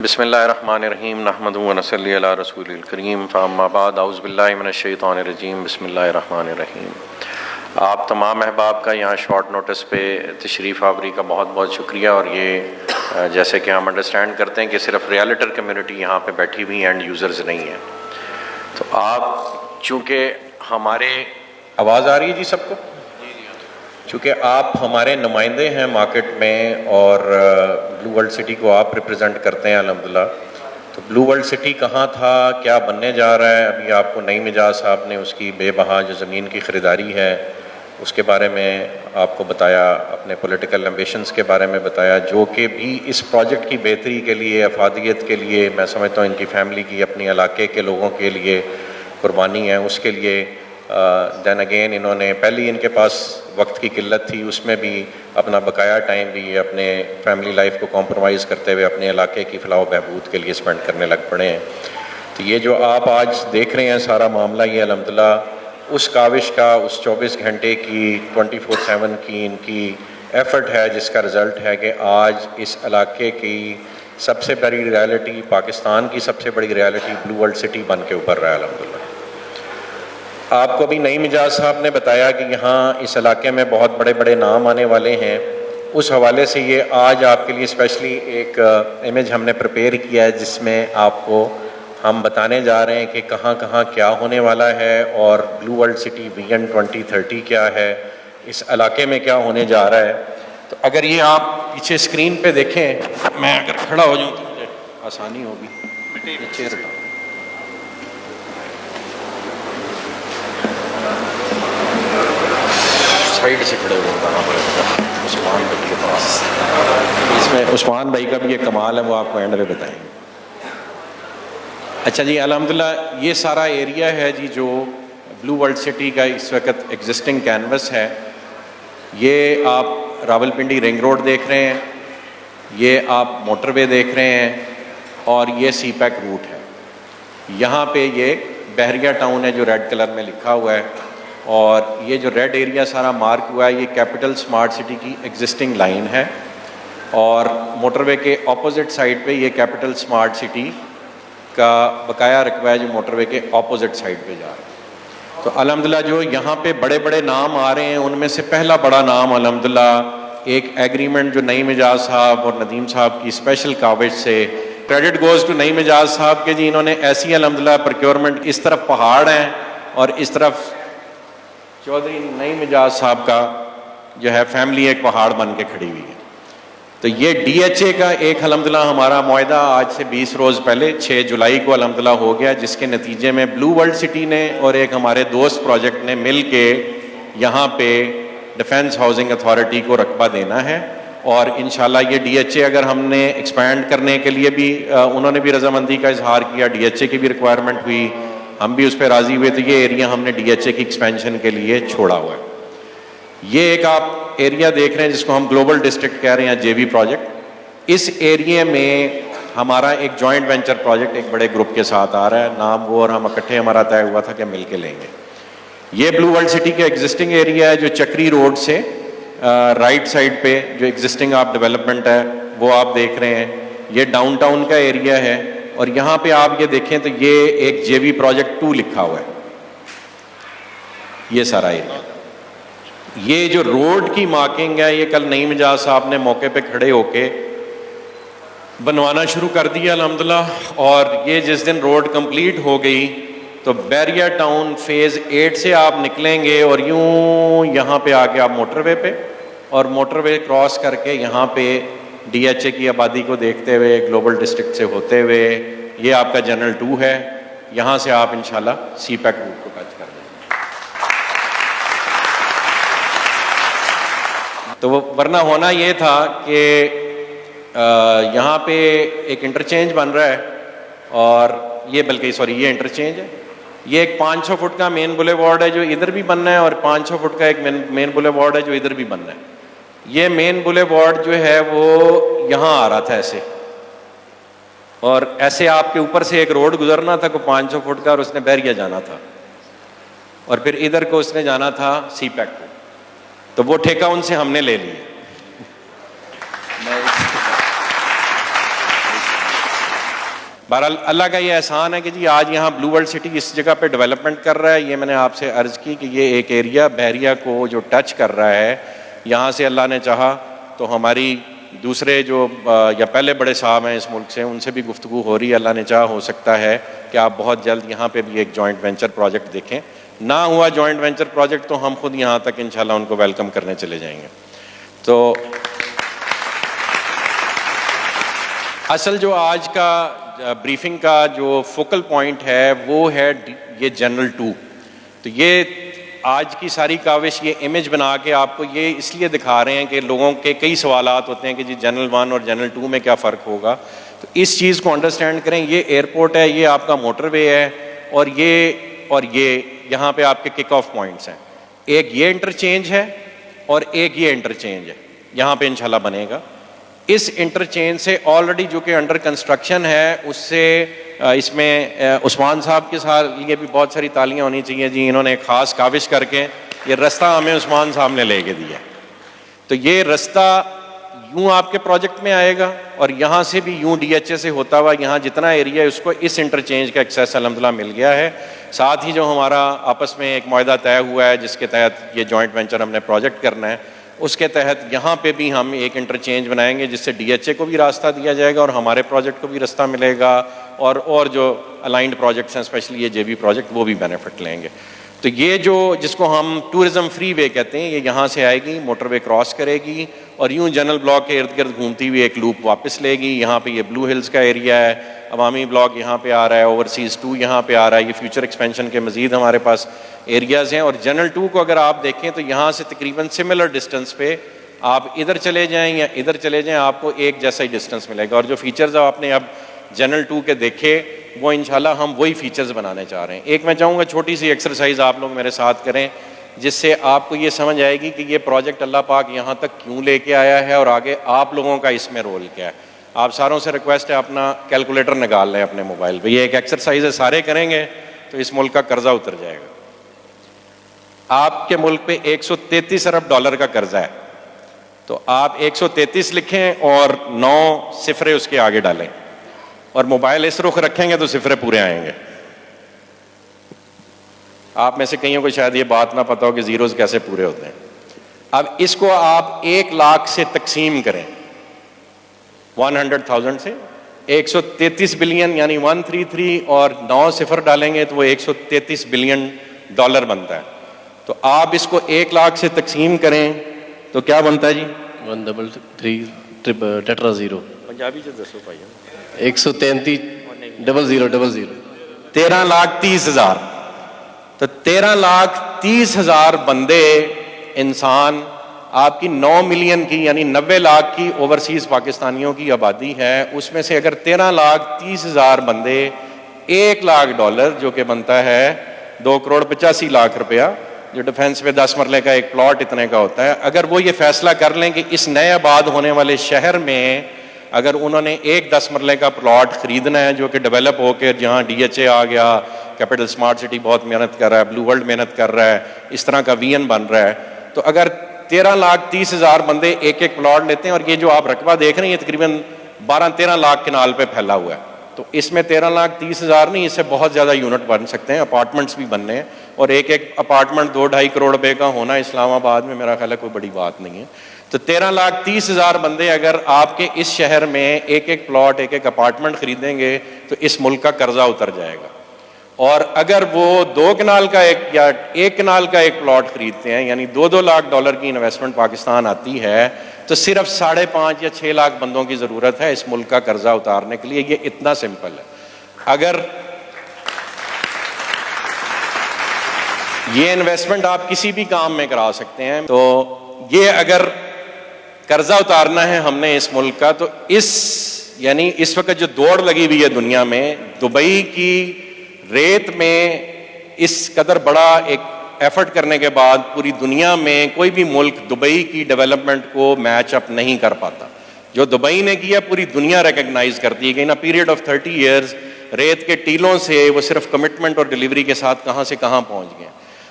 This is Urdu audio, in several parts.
بسم اللہ الرحمن الرحیم نحمدہ و نصلی علی رسول الکریم فاما بعد اعوذ باللہ من الشیطان الرجیم بسم اللہ الرحمن الرحیم۔ آپ تمام احباب کا یہاں شارٹ نوٹس پہ تشریف آوری کا بہت بہت شکریہ، اور یہ جیسے کہ ہم انڈرسٹینڈ کرتے ہیں کہ صرف ریالٹر کمیونٹی یہاں پہ بیٹھی ہوئی اینڈ یوزرز نہیں ہیں، تو آپ چونکہ ہمارے آواز آ رہی ہے جی سب کو، چونکہ آپ ہمارے نمائندے ہیں مارکیٹ میں اور بلو ورلڈ سٹی کو آپ ریپرزینٹ کرتے ہیں الحمدللہ، تو بلو ورلڈ سٹی کہاں تھا، کیا بننے جا رہا ہے، ابھی آپ کو نئی مجاز صاحب نے اس کی بے بہا جو زمین کی خریداری ہے اس کے بارے میں آپ کو بتایا، اپنے پولیٹیکل ایمبیشنز کے بارے میں بتایا، جو کہ بھی اس پروجیکٹ کی بہتری کے لیے، افادیت کے لیے، میں سمجھتا ہوں ان کی فیملی کی، اپنی علاقے کے لوگوں کے لیے قربانی ہے، اس کے لیے دین اگین انہوں نے پہلی ان کے پاس وقت کی قلت تھی، اس میں بھی اپنا بقایا ٹائم بھی اپنے فیملی لائف کو کمپرومائز کرتے ہوئے اپنے علاقے کی فلاح و بہبود کے لیے اسپینڈ کرنے لگ پڑے ہیں۔ تو یہ جو آپ آج دیکھ رہے ہیں سارا معاملہ، یہ الحمدللہ اس کاوش کا، اس 24 گھنٹے کی 24/7 کی ان کی ایفرٹ ہے، جس کا رزلٹ ہے کہ آج اس علاقے کی سب سے بڑی ریالٹی، پاکستان کی سب سے بڑی ریالٹی بلو ورلڈ سٹی بن کے ابھر رہا ہے الحمدللہ۔ آپ کو ابھی نئی مجاز صاحب نے بتایا کہ یہاں اس علاقے میں بہت بڑے بڑے نام آنے والے ہیں، اس حوالے سے یہ آج آپ کے لیے اسپیشلی ایک امیج ہم نے پریپیئر کیا ہے، جس میں آپ کو ہم بتانے جا رہے ہیں کہ کہاں کہاں کیا ہونے والا ہے، اور بلو ورلڈ سٹی ویژن 2030 کیا ہے، اس علاقے میں کیا ہونے جا رہا ہے۔ تو اگر یہ آپ پیچھے اسکرین پہ دیکھیں، میں اگر کھڑا ہو جاؤں تو مجھے آسانی ہوگی، چیئر ہٹاؤ۔ سائڈ سے کھڑے ہوئے عثمان بھائی کے پاس، اس میں عثمان بھائی کا بھی یہ کمال ہے، وہ آپ کو اینڈ میں بتائیں گے۔ اچھا جی، الحمدللہ یہ سارا ایریا ہے جی جو بلو ورلڈ سٹی کا اس وقت ایگزسٹنگ کینوس ہے۔ یہ آپ راول پنڈی رنگ روڈ دیکھ رہے ہیں، یہ آپ موٹر وے دیکھ رہے ہیں، اور یہ سی پیک روٹ ہے۔ یہاں پہ یہ بحریہ ٹاؤن ہے جو ریڈ کلر میں لکھا ہوا ہے، اور یہ جو ریڈ ایریا سارا مارک ہوا ہے، یہ کیپٹل سمارٹ سٹی کی ایگزسٹنگ لائن ہے، اور موٹر وے کے اپوزٹ سائڈ پہ یہ کیپٹل سمارٹ سٹی کا بقایا رقبہ ہے جو موٹر وے کے اپوزٹ سائڈ پہ جا رہا ہے۔ تو الحمدللہ جو یہاں پہ بڑے بڑے نام آ رہے ہیں، ان میں سے پہلا بڑا نام الحمدللہ ایک ایگریمنٹ جو نئی مجاز صاحب اور ندیم صاحب کی اسپیشل کاوش سے، کریڈٹ گوز ٹو نئی مجاز صاحب کے جی، انہوں نے ایسی الحمدللہ پروکیورمنٹ، اس طرف پہاڑ ہیں اور اس طرف چودھری نئی مجاز صاحب کا جو ہے فیملی ایک پہاڑ بن کے کھڑی ہوئی ہے۔ تو یہ ڈی ایچ اے کا ایک الحمدللہ ہمارا معاہدہ آج سے 20 روز پہلے 6 جولائی کو الحمدللہ ہو گیا، جس کے نتیجے میں بلو ورلڈ سٹی نے اور ایک ہمارے دوست پروجیکٹ نے مل کے یہاں پہ ڈیفنس ہاؤسنگ اتھارٹی کو رقبہ دینا ہے، اور انشاءاللہ یہ ڈی ایچ اے اگر ہم نے ایکسپینڈ کرنے کے لیے بھی انہوں نے بھی رضامندی کا اظہار کیا، ڈی ایچ اے کی بھی ریکوائرمنٹ ہوئی، ہم بھی اس پہ راضی ہوئے، تو یہ ایریا ہم نے ڈی ایچ اے کی ایکسپینشن کے لیے چھوڑا ہوا ہے۔ یہ ایک آپ ایریا دیکھ رہے ہیں جس کو ہم گلوبل ڈسٹرکٹ کہہ رہے ہیں، جے وی پروجیکٹ۔ اس ایریا میں ہمارا ایک جوائنٹ وینچر پروجیکٹ ایک بڑے گروپ کے ساتھ آ رہا ہے، نام وہ اور ہم اکٹھے ہمارا طے ہوا تھا کہ مل کے لیں گے۔ یہ بلو ورلڈ سٹی کا ایگزسٹنگ ایریا ہے جو چکری روڈ سے رائٹ سائڈ پہ جو ایگزسٹنگ آپ ڈیولپمنٹ ہے وہ آپ دیکھ رہے ہیں۔ یہ ڈاؤن ٹاؤن کا ایریا ہے، اور یہاں پہ آپ یہ دیکھیں تو یہ ایک جے وی پروجیکٹ 2 لکھا ہوا ہے، یہ سارا ایریا۔ یہ جو روڈ کی مارکنگ ہے، یہ کل نئی مجاز صاحب نے موقع پہ کھڑے ہو کے بنوانا شروع کر دیا الحمدللہ، اور یہ جس دن روڈ کمپلیٹ ہو گئی تو بحریہ ٹاؤن فیز 8 سے آپ نکلیں گے اور یوں یہاں پہ آ کے آپ موٹر وے پہ، اور موٹر وے کراس کر کے یہاں پہ ڈی ایچ اے کی آبادی کو دیکھتے ہوئے گلوبل ڈسٹرکٹ سے ہوتے ہوئے یہ آپ کا جنرل 2 ہے، یہاں سے آپ انشاءاللہ سی پیک روٹ کو ٹچ کر دیں۔ تو وہ ورنہ ہونا یہ تھا کہ یہاں پہ ایک انٹرچینج بن رہا ہے، اور یہ بلکہ سوری یہ انٹرچینج ہے، یہ ایک 500 فٹ کا مین بولے وارڈ ہے جو ادھر بھی بننا ہے، اور 500 فٹ کا ایک مین بولے وارڈ ہے جو ادھر بھی بننا ہے۔ یہ مین بولے وارڈ جو ہے وہ یہاں آ رہا تھا ایسے، اور ایسے آپ کے اوپر سے ایک روڈ گزرنا تھا کو 500 فٹ کا، اور اس نے بحریہ جانا تھا، اور پھر ادھر کو اس نے جانا تھا سی پیک کو، تو وہ ٹھیکہ ان سے ہم نے لے لیا۔ بہرحال اللہ کا یہ احسان ہے کہ جی آج یہاں بلو ورلڈ سٹی اس جگہ پہ ڈیولپمنٹ کر رہا ہے. یہ میں نے آپ سے عرض کی کہ یہ ایک ایریا بحریہ کو جو ٹچ کر رہا ہے, یہاں سے اللہ نے چاہا تو ہماری دوسرے جو یا پہلے بڑے صاحب ہیں اس ملک سے, ان سے بھی گفتگو ہو رہی ہے. اللہ نے چاہا ہو سکتا ہے کہ آپ بہت جلد یہاں پہ بھی ایک جوائنٹ وینچر پروجیکٹ دیکھیں. نہ ہوا جوائنٹ وینچر پروجیکٹ تو ہم خود یہاں تک انشاءاللہ ان کو ویلکم کرنے چلے جائیں گے. تو اصل جو آج کا بریفنگ کا جو فوکل پوائنٹ ہے وہ ہے یہ جنرل 2. تو یہ آج کی ساری کاوش یہ امیج بنا کے آپ کو یہ اس لیے دکھا رہے ہیں کہ لوگوں کے کئی سوالات ہوتے ہیں کہ جی جنرل 1 اور جنرل 2 میں کیا فرق ہوگا. تو اس چیز کو انڈرسٹینڈ کریں. یہ ایئرپورٹ ہے, یہ آپ کا موٹر وے ہے, اور یہ یہاں پہ آپ کے کک آف پوائنٹس ہیں. ایک یہ انٹرچینج ہے اور ایک یہ انٹرچینج ہے یہاں پہ انشاءاللہ بنے گا. اس انٹرچینج سے آلریڈی جو کہ انڈر کنسٹرکشن ہے اس سے اس میں عثمان صاحب کے ساتھ یہ بھی بہت ساری تالیاں ہونی چاہیے جی. انہوں نے ایک خاص کاوش کر کے یہ رستہ ہمیں عثمان صاحب نے لے کے دیا. تو یہ رستہ یوں آپ کے پروجیکٹ میں آئے گا اور یہاں سے بھی یوں ڈی ایچ اے سے ہوتا ہوا یہاں جتنا ایریا ہے اس کو اس انٹرچینج کا ایکسیس الحمدللہ مل گیا ہے. ساتھ ہی جو ہمارا آپس میں ایک معاہدہ طے ہوا ہے جس کے تحت یہ جوائنٹ وینچر ہم نے پروجیکٹ کرنا ہے, اس کے تحت یہاں پہ بھی ہم ایک انٹرچینج بنائیں گے جس سے ڈی ایچ اے کو بھی راستہ دیا جائے گا اور ہمارے پروجیکٹ کو بھی راستہ ملے گا, اور جو الائنڈ پروجیکٹس ہیں اسپیشلی یہ جے بی پروجیکٹ وہ بھی بینیفٹ لیں گے. تو یہ جو جس کو ہم ٹورزم فری وے کہتے ہیں یہ یہاں سے آئے گی, موٹر وے کراس کرے گی اور یوں جنرل بلاک کے ارد گرد گھومتی ہوئی ایک لوپ واپس لے گی. یہاں پہ یہ بلو ہلز کا ایریا ہے, عوامی بلاک یہاں پہ آ رہا ہے, اوورسیز 2 یہاں پہ آ رہا ہے. یہ فیوچر ایکسپینشن کے مزید ہمارے پاس ایریاز ہیں. اور جنرل 2 کو اگر آپ دیکھیں تو یہاں سے تقریباً سملر ڈسٹینس پہ آپ ادھر چلے جائیں یا ادھر چلے جائیں آپ کو ایک جیسا ہی ڈسٹینس ملے گا. اور جو فیچرز آپ نے اب جنرل 2 کے دیکھے وہ انشاءاللہ ہم وہی فیچرز بنانے چاہ رہے ہیں. ایک میں چاہوں گا چھوٹی سی ایکسرسائز آپ لوگ میرے ساتھ کریں جس سے آپ کو یہ سمجھ آئے گی کہ یہ پروجیکٹ اللہ پاک یہاں تک کیوں لے کے آیا ہے اور آگے آپ لوگوں کا اس میں رول کیا ہے. آپ ساروں سے ریکویسٹ ہے اپنا کیلکولیٹر نکال لیں اپنے موبائل پہ. یہ ایک ایکسرسائز ہے, سارے کریں گے تو اس ملک کا قرضہ اتر جائے گا. آپ کے ملک پہ $133 ارب کا قرضہ ہے, تو آپ 133 لکھیں اور 9 صفرے اس کے آگے ڈالیں اور موبائل اس رخ رکھیں گے تو صفرے پورے آئیں گے. آپ میں سے کئیوں کو شاید یہ بات نہ پتہ ہو کہ زیروز کیسے پورے ہوتے ہیں. اب اس کو آپ 1 لاکھ سے تقسیم کریں, 100,000 سے 133 بلین یعنی 133 اور 9 صفر ڈالیں گے تو وہ $133 بلین بنتا ہے. تو آپ اس کو 1 لاکھ سے تقسیم کریں تو کیا بنتا ہے جی؟ 133 ٹیٹرا زیرو پنجابی سے دسو بھائی. 133,000 13,30,000. تو 13,30,000 بندے انسان آپ کی 9 ملین کی یعنی 90 لاکھ کی اوورسیز پاکستانیوں کی آبادی ہے. اس میں سے اگر 13,30,000 بندے $1 جو کہ بنتا ہے 2,85,00,000 روپیہ, جو ڈیفنس پہ 10 مرلے کا ایک پلاٹ اتنے کا ہوتا ہے, اگر وہ یہ فیصلہ کر لیں کہ اس نئے آباد ہونے والے شہر میں اگر انہوں نے ایک 10 مرلے کا پلاٹ خریدنا ہے جو کہ ڈیولپ ہو کے جہاں ڈی ایچ اے آ گیا, کیپٹل اسمارٹ سٹی بہت محنت کر رہا ہے, بلو ورلڈ محنت کر رہا ہے, اس طرح کا وی این بن رہا ہے, تو اگر 13,30,000 بندے ایک پلاٹ لیتے ہیں اور یہ جو آپ رقبہ دیکھ رہے ہیں یہ تقریباً 12-13 لاکھ کنال پہ پھیلا ہوا ہے. تو اس میں 13,30,000 نہیں, اس سے بہت زیادہ یونٹ بن سکتے ہیں, اپارٹمنٹس بھی بننے ہیں. اور ایک اپارٹمنٹ 2-2.5 کروڑ روپے کا ہونا اسلام آباد میں میرا خیال ہے کوئی بڑی بات نہیں ہے. تو 13,30,000 بندے اگر آپ کے اس شہر میں ایک پلاٹ ایک اپارٹمنٹ خریدیں گے تو اس ملک کا قرضہ اتر جائے گا. اور اگر وہ 2 کنال کا یا 1 کنال کا ایک پلاٹ خریدتے ہیں یعنی $2 لاکھ کی انویسٹمنٹ پاکستان آتی ہے تو صرف 5.5 یا 6 لاکھ بندوں کی ضرورت ہے اس ملک کا قرضہ اتارنے کے لیے. یہ اتنا سمپل ہے. اگر یہ انویسٹمنٹ آپ کسی بھی کام میں کرا سکتے ہیں, تو یہ اگر قرضہ اتارنا ہے ہم نے اس ملک کا, تو یعنی اس وقت جو دوڑ لگی ہوئی ہے دنیا میں, دبئی کی ریت میں اس قدر بڑا ایک ایفرٹ کرنے کے بعد پوری دنیا میں کوئی بھی ملک دبئی کی ڈیولپمنٹ کو میچ اپ نہیں کر پاتا. جو دبئی نے کیا پوری دنیا ریکگنائز کرتی ہے کہ ان پیریڈ آف 30 ایئرز ریت کے ٹیلوں سے وہ صرف کمٹمنٹ اور ڈیلیوری کے ساتھ کہاں سے کہاں پہنچ گئے.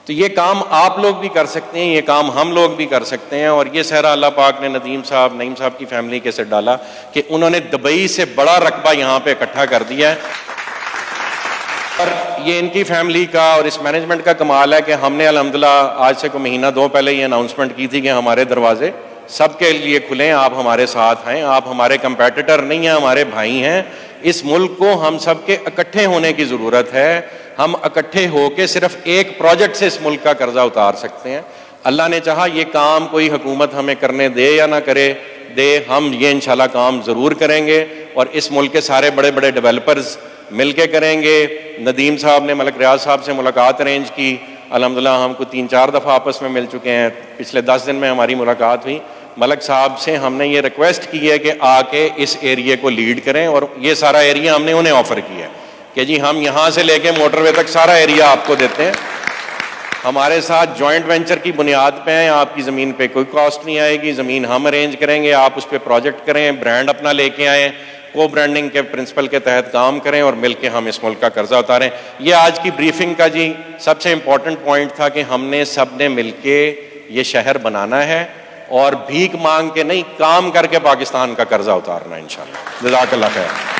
تو یہ کام آپ لوگ بھی کر سکتے ہیں, یہ کام ہم لوگ بھی کر سکتے ہیں. اور یہ صحرا اللہ پاک نے نعیم صاحب کی فیملی کے سے ڈالا کہ انہوں نے دبئی سے بڑا رقبہ یہاں پہ اکٹھا کر دیا ہے. اور یہ ان کی فیملی کا اور اس مینجمنٹ کا کمال ہے کہ ہم نے الحمدللہ آج سے کوئی مہینہ دو پہلے یہ اناؤنسمنٹ کی تھی کہ ہمارے دروازے سب کے لیے کھلے ہیں, آپ ہمارے ساتھ ہیں, آپ ہمارے کمپیٹیٹر نہیں ہیں, ہمارے بھائی ہیں. اس ملک کو ہم سب کے اکٹھے ہونے کی ضرورت ہے. ہم اکٹھے ہو کے صرف ایک پروجیکٹ سے اس ملک کا قرضہ اتار سکتے ہیں. اللہ نے چاہا یہ کام کوئی حکومت ہمیں کرنے دے یا نہ کرے دے, ہم یہ انشاءاللہ کام ضرور کریں گے. اور اس ملک کے سارے بڑے بڑے ڈیولپرز مل کے کریں گے. ندیم صاحب نے ملک ریاض صاحب سے ملاقات ارینج کی, الحمدللہ ہم کو 3-4 دفعہ آپس میں مل چکے ہیں. پچھلے 10 دن میں ہماری ملاقات ہوئی. ملک صاحب سے ہم نے یہ ریکویسٹ کی ہے کہ آ کے اس ایریے کو لیڈ کریں, اور یہ سارا ایریا ہم نے انہیں آفر کیا ہے کہ جی ہم یہاں سے لے کے موٹر وے تک سارا ایریا آپ کو دیتے ہیں. ہمارے ساتھ جوائنٹ وینچر کی بنیاد پہ ہیں, آپ کی زمین پہ کوئی کاسٹ نہیں آئے گی, زمین ہم ارینج کریں گے, آپ اس پہ پروجیکٹ کریں, برانڈ اپنا لے کے آئیں, کو برانڈنگ کے پرنسپل کے تحت کام کریں اور مل کے ہم اس ملک کا قرضہ اتاریں. یہ آج کی بریفنگ کا جی سب سے امپورٹنٹ پوائنٹ تھا کہ ہم نے سب نے مل کے یہ شہر بنانا ہے, اور بھیک مانگ کے نہیں, کام کر کے پاکستان کا قرضہ اتارنا ہے انشاءاللہ. جزاک اللہ خیر.